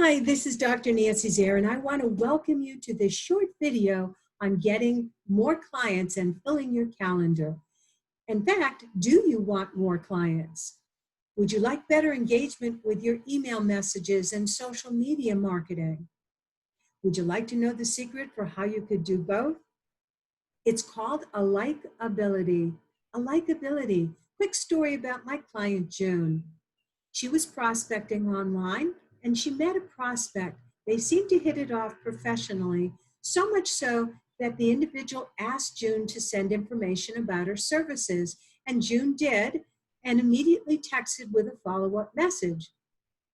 Hi, this is Dr. Nancy Zare, and I want to welcome you to this short video on getting more clients and filling your calendar. In fact, do you want more clients? Would you like better engagement with your email messages and social media marketing? Would you like to know the secret for how you could do both? It's called AlikeAbility. AlikeAbility. Quick story about my client, June. She was prospecting online and she met a prospect. They seemed to hit it off professionally, so much so that the individual asked June to send information about her services, and June did, and immediately texted with a follow-up message.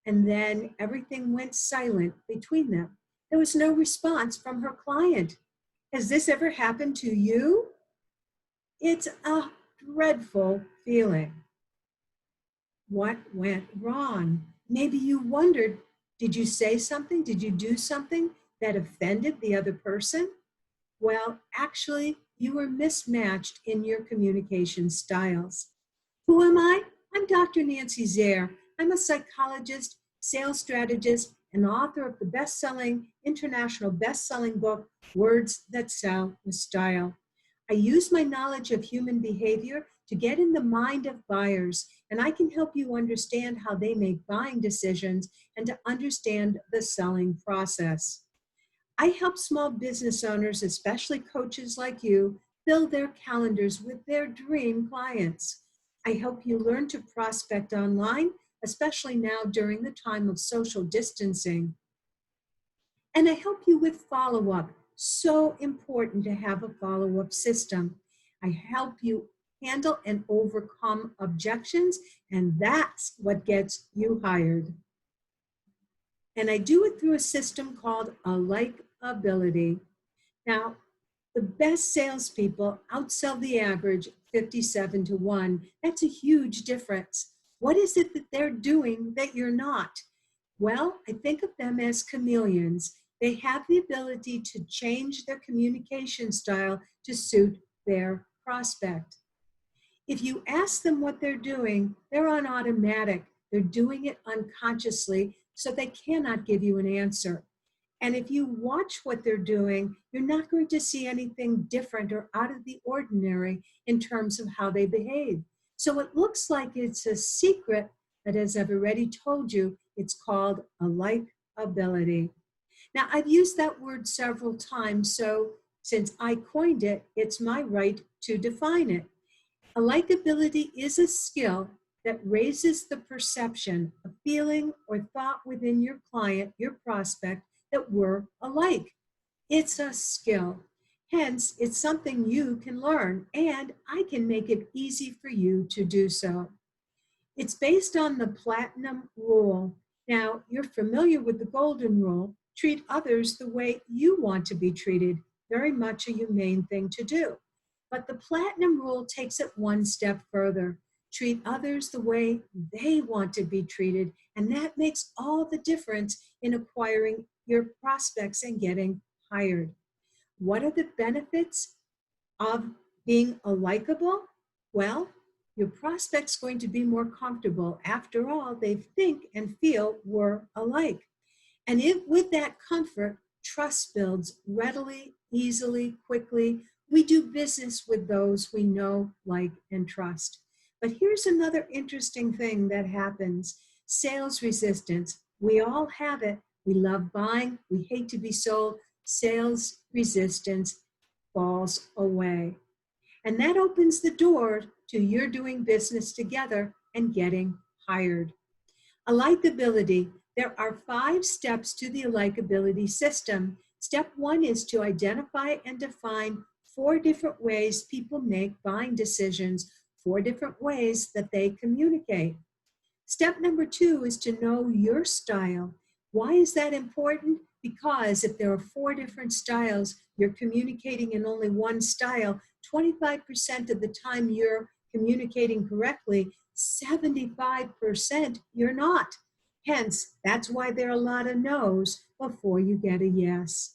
And then everything went silent between them. There was no response from her client. Has this ever happened to you? It's a dreadful feeling. What went wrong? Maybe you wondered, did you say something? Did you do something that offended the other person? Well, actually, you were mismatched in your communication styles. Who am I? I'm Dr. Nancy Zare. I'm a psychologist, sales strategist, and author of the international best-selling book, Words That Sell with Style. I use my knowledge of human behavior to get in the mind of buyers, and I can help you understand how they make buying decisions and to understand the selling process. I help small business owners, especially coaches like you, fill their calendars with their dream clients. I help you learn to prospect online, especially now during the time of social distancing. And I help you with follow-up. So important to have a follow-up system. I help you handle and overcome objections, and that's what gets you hired. And I do it through a system called AlikeAbility. Now, the best salespeople outsell the average 57 to 1. That's a huge difference. What is it that they're doing that you're not? Well, I think of them as chameleons. They have the ability to change their communication style to suit their prospect. If you ask them what they're doing, they're on automatic. They're doing it unconsciously, so they cannot give you an answer. And if you watch what they're doing, you're not going to see anything different or out of the ordinary in terms of how they behave. So it looks like it's a secret, but as I've already told you, it's called AlikeAbility. Now, I've used that word several times, so since I coined it, it's my right to define it. AlikeAbility is a skill that raises the perception, a feeling or thought within your client, your prospect, that we're alike. It's a skill. Hence, it's something you can learn, and I can make it easy for you to do so. It's based on the platinum rule. Now, you're familiar with the golden rule. Treat others the way you want to be treated. Very much a humane thing to do. But the platinum rule takes it one step further. Treat others the way they want to be treated, and that makes all the difference in acquiring your prospects and getting hired. What are the benefits of being likable? Well, your prospect's going to be more comfortable. After all, they think and feel we're alike. And with that comfort, trust builds readily, easily, quickly. We do business with those we know, like, and trust. But here's another interesting thing that happens. Sales resistance. We all have it. We love buying. We hate to be sold. Sales resistance falls away. And that opens the door to your doing business together and getting hired. AlikeAbility. There are 5 steps to the AlikeAbility system. Step 1 is to identify and define 4 different ways people make buying decisions, 4 different ways that they communicate. Step number 2 is to know your style. Why is that important? Because if there are 4 different styles, you're communicating in only one style, 25% of the time you're communicating correctly, 75% you're not. Hence, that's why there are a lot of no's before you get a yes.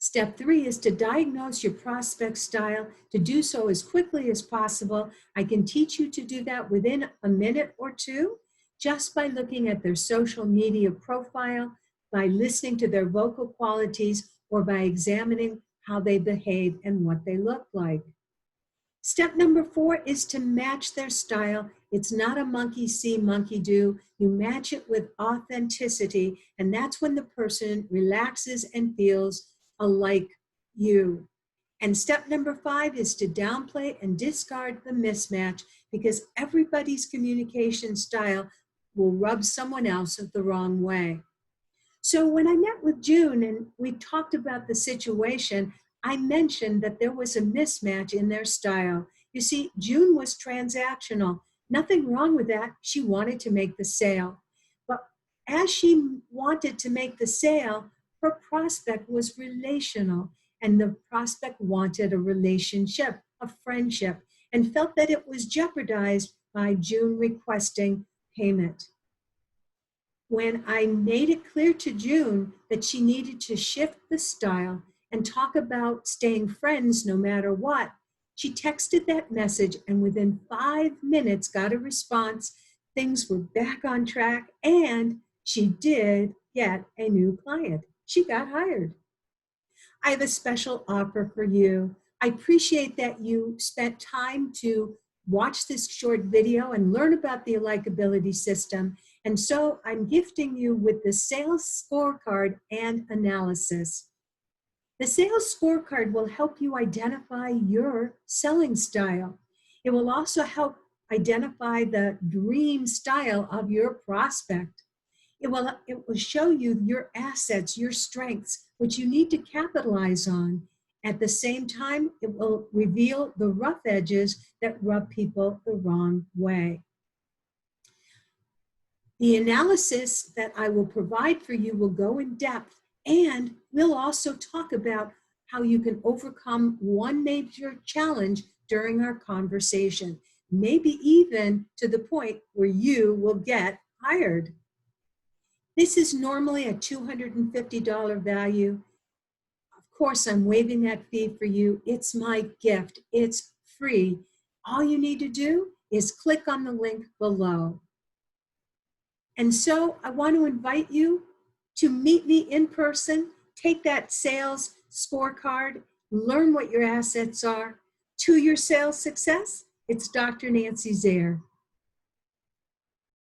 Step 3 is to diagnose your prospect style. To do so as quickly as possible. I can teach you to do that within a minute or 2. just by looking at their social media profile, by listening to their vocal qualities, or by examining how they behave and what they look like. Step number 4 is to match their style. It's not a monkey see, monkey do. You match it with authenticity, and that's when the person relaxes and feels like you. And step number 5 is to downplay and discard the mismatch, because everybody's communication style will rub someone else the wrong way. So when I met with June and we talked about the situation, I mentioned that there was a mismatch in their style. You see, June was transactional. Nothing wrong with that. She wanted to make the sale. But as she wanted to make the sale, her prospect was relational, and the prospect wanted a relationship, a friendship, and felt that it was jeopardized by June requesting payment. When I made it clear to June that she needed to shift the style and talk about staying friends no matter what, she texted that message and within 5 minutes got a response. Things were back on track and she did get a new client. She got hired. I have a special offer for you. I appreciate that you spent time to watch this short video and learn about the AlikeAbility system. And so I'm gifting you with the sales scorecard and analysis. The sales scorecard will help you identify your selling style. It will also help identify the dream style of your prospect. It will show you your assets, your strengths, which you need to capitalize on. At the same time, it will reveal the rough edges that rub people the wrong way. The analysis that I will provide for you will go in depth, and we'll also talk about how you can overcome one major challenge during our conversation, maybe even to the point where you will get hired. This is normally a $250 value. Of course, I'm waiving that fee for you. It's my gift. It's free. All you need to do is click on the link below. And so I want to invite you to meet me in person, take that sales scorecard, learn what your assets are. To your sales success, it's Dr. Nancy Zare.